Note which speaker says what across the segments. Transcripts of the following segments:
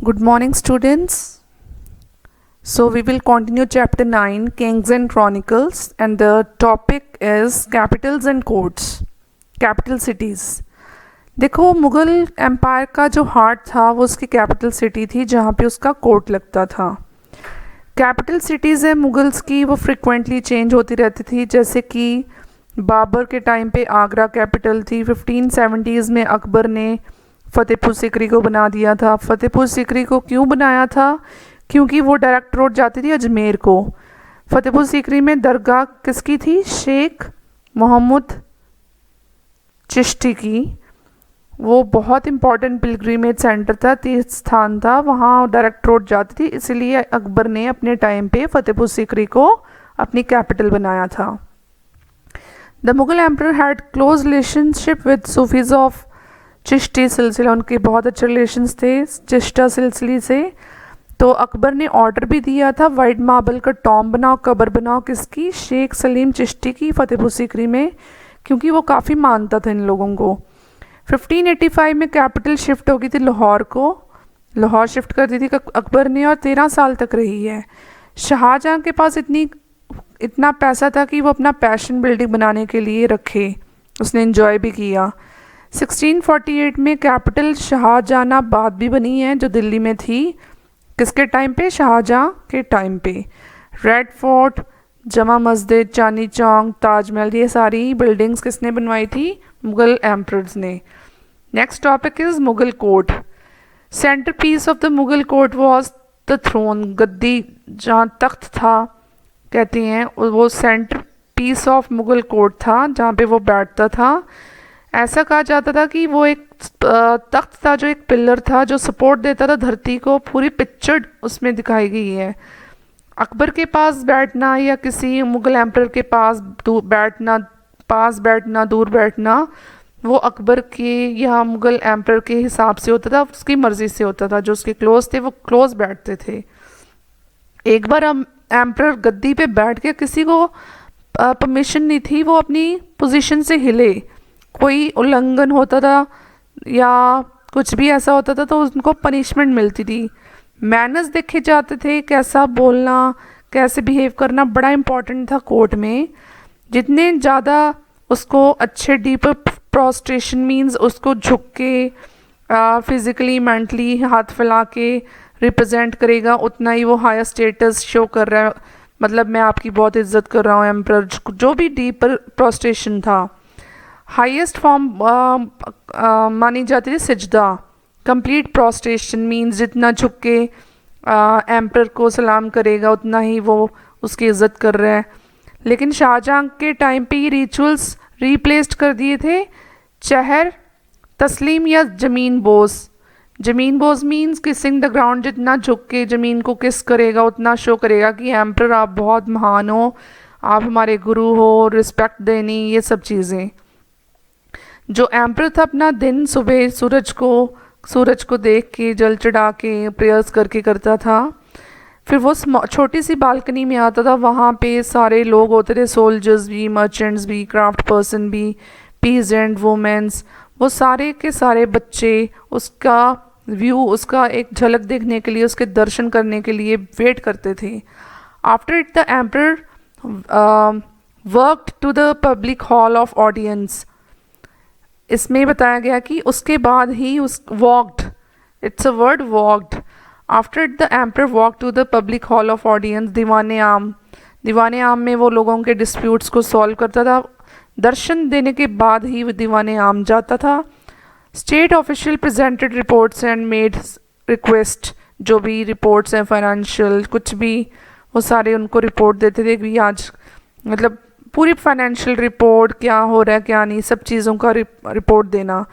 Speaker 1: Good morning, students. So we will continue chapter 9, Kings and Chronicles, and the topic is capitals and courts, capital cities. देखो, Mughal empire का जो heart था वो उसकी capital city थी जहाँ पे उसका कोर्ट लगता था. कैपिटल सिटीज़ है मुगल्स की, वो फ्रिक्वेंटली चेंज होती रहती थी. जैसे कि बाबर के टाइम पे आगरा कैपिटल थी. 1570s में अकबर ने फ़तेहपुर सीकरी को बना दिया था. फ़तेहपुर सीकरी को क्यों बनाया था? क्योंकि वो डायरेक्ट रोड जाती थी अजमेर को. फ़तेहपुर सीकरी में दरगाह किसकी थी? शेख मोहम्मद चिश्ती की. वो बहुत इम्पॉर्टेंट पिलग्रिमेज सेंटर था, तीर्थ स्थान था, वहाँ डायरेक्ट रोड जाती थी. इसीलिए अकबर ने अपने टाइम पे फ़तेहपुर सीकरी को अपनी कैपिटल बनाया था. The Mughal emperor had close relationship with Sufis of Chishti सिलसिला. उनके बहुत अच्छे रिलेशंस थे चिश्ता सिलसिले से. तो अकबर ने ऑर्डर भी दिया था वाइट मार्बल का टॉम बनाओ, कब्र बनाओ. किसकी? शेख सलीम चिश्ती की, फ़तेहपुर सीकरी में, क्योंकि वो काफ़ी मानता था इन लोगों को. 1585 में कैपिटल शिफ्ट हो गई थी लाहौर को. लाहौर शिफ्ट कर दी थी अकबर ने और 13 साल तक रही है. शाहजहाँ के पास इतना पैसा था कि वो अपना पैशन बिल्डिंग बनाने के लिए रखे. उसने एंजॉय भी किया. 1648 में कैपिटल शाहजहानाबाद भी बनी है जो दिल्ली में थी. किसके टाइम पे? शाहजहाँ के टाइम पे. रेड फोर्ट, जमा मस्जिद, चांदनी चौक, ताजमहल, ये सारी बिल्डिंग्स किसने बनवाई थी? मुगल एम्परर्स ने. Next topic is Mughal court. Centre piece of the Mughal court was the throne. गद्दी जहाँ तख्त था कहते हैं, वो centre piece of Mughal court था जहाँ पे वो बैठता था. ऐसा कहा जाता था कि वो एक तख्त था जो एक पिलर था जो सपोर्ट देता था धरती को. पूरी पिक्चर उसमें दिखाई गई है. अकबर के पास बैठना या किसी मुगल एम्परर के पास बैठना दूर बैठना, वो अकबर के या मुगल एम्परर के हिसाब से होता था, उसकी मर्ज़ी से होता था. जो उसके क्लोज थे वो क्लोज बैठते थे. एक बार एम्परर गद्दी पे बैठ के, किसी को परमिशन नहीं थी वो अपनी पोजीशन से हिले. कोई उल्लंघन होता था या कुछ भी ऐसा होता था तो उनको पनिशमेंट मिलती थी. मैनर्स देखे जाते थे, कैसा बोलना, कैसे बिहेव करना बड़ा इम्पॉर्टेंट था कोर्ट में. जितने ज़्यादा उसको अच्छे डीपर प्रोस्ट्रेशन मीन्स उसको झुक के फिज़िकली मेंटली हाथ फैला के रिप्रेजेंट करेगा, उतना ही वो हायर स्टेटस शो कर रहा है. मतलब मैं आपकी बहुत इज्जत कर रहा हूँ एम्परर. जो भी डीपर प्रोस्ट्रेशन था. हाईएस्ट फॉर्म मानी जाती थी सिजदा. कंप्लीट प्रोस्ट्रेशन मीन्स जितना झुक के एम्परर को सलाम करेगा उतना ही वो उसकी इज्जत कर रहा है. लेकिन शाहजहाँ के टाइम पे ये रिचुअल्स रिप्लेस्ड कर दिए थे चहर तस्लीम या जमीन बोस. जमीन Bose means kissing the ground. जितना झुक के ज़मीन को किस करेगा उतना शो करेगा कि एम्परर आप बहुत महान हो, आप हमारे गुरु हो, रिस्पेक्ट देनी, ये सब चीज़ें. जो एम्परर था अपना दिन सुबह सूरज को देख के, जल चढ़ा के, प्रेयर्स करके करता था. फिर वो छोटी सी बालकनी में आता था. वहाँ पे सारे लोग होते थे, सोल्जर्स भी, मर्चेंट्स भी, क्राफ्ट पर्सन भी, पीजेंट, वुमेन्स, वो सारे के सारे बच्चे उसका व्यू, उसका एक झलक देखने के लिए, उसके दर्शन करने के लिए वेट करते थे. After it the emperor worked to the public hall of audience. इसमें बताया गया कि उसके बाद ही walked, it's a word, walked. After the emperor walk to the public hall of audience. दीवाने आम में वो लोगों के डिस्प्यूट्स को सॉल्व करता था. दर्शन देने के बाद ही वो दीवाने आम जाता था. State official presented reports and made request. जो भी रिपोर्ट्स हैं फाइनेंशियल कुछ भी, वो सारे उनको रिपोर्ट देते थे कि आज मतलब पूरी फाइनेंशियल रिपोर्ट, क्या हो रहा है क्या नहीं, सब चीज़ों का रिपोर्ट देना.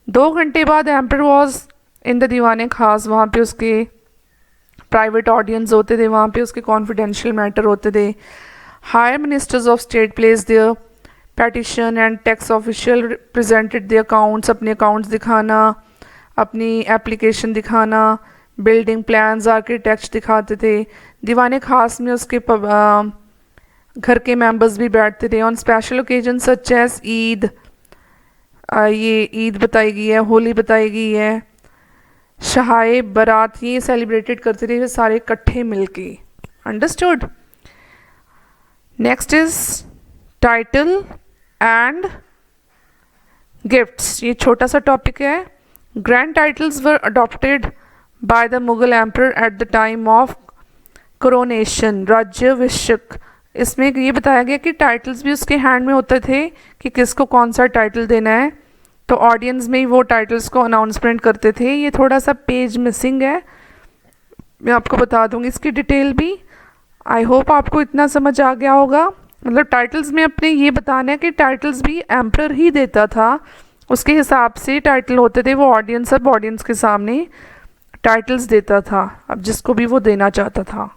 Speaker 1: 2 घंटे बाद एम्परर वॉज इन द दीवाने खास. वहाँ पे उसके प्राइवेट ऑडियंस होते थे, वहाँ पे उसके कॉन्फिडेंशियल मैटर होते थे. Higher ministers of state place their petition and tax official presented their accounts. अपने अकाउंट्स दिखाना, अपनी एप्लीकेशन दिखाना, बिल्डिंग प्लान्स, आर्किटेक्ट दिखाते थे. दीवाने खास में उसके घर के मेंबर्स भी बैठते थे. On special occasion such as Eid, ये ईद बताई गई है, होली बताई गई है, शहाए बारात ये सेलिब्रेटेड करते थे सारे इकट्ठे मिलके। Understood. Next is title and gifts. ये छोटा सा टॉपिक है। Grand titles were adopted by the Mughal emperor at the time of coronation, राज्याभिषेक। इसमें ये बताया गया कि टाइटल्स भी उसके हैंड में होते थे कि किसको कौन सा टाइटल देना है, तो ऑडियंस में ही वो टाइटल्स को अनाउंसमेंट करते थे। ये थोड़ा सा पेज मिसिंग है, मैं आपको बता दूंगी इसकी डिटेल भी। आई होप आपको इतना समझ आ गया होगा। मतलब टाइटल्स में अपने ये बताना है कि टाइटल्स भी एम्परर ही देता था, उसके हिसाब से टाइटल होते थे। वो ऑडियंस, सब ऑडियंस के सामने टाइटल्स देता था, अब जिसको भी वो देना चाहता था।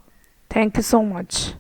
Speaker 1: Thank you so much.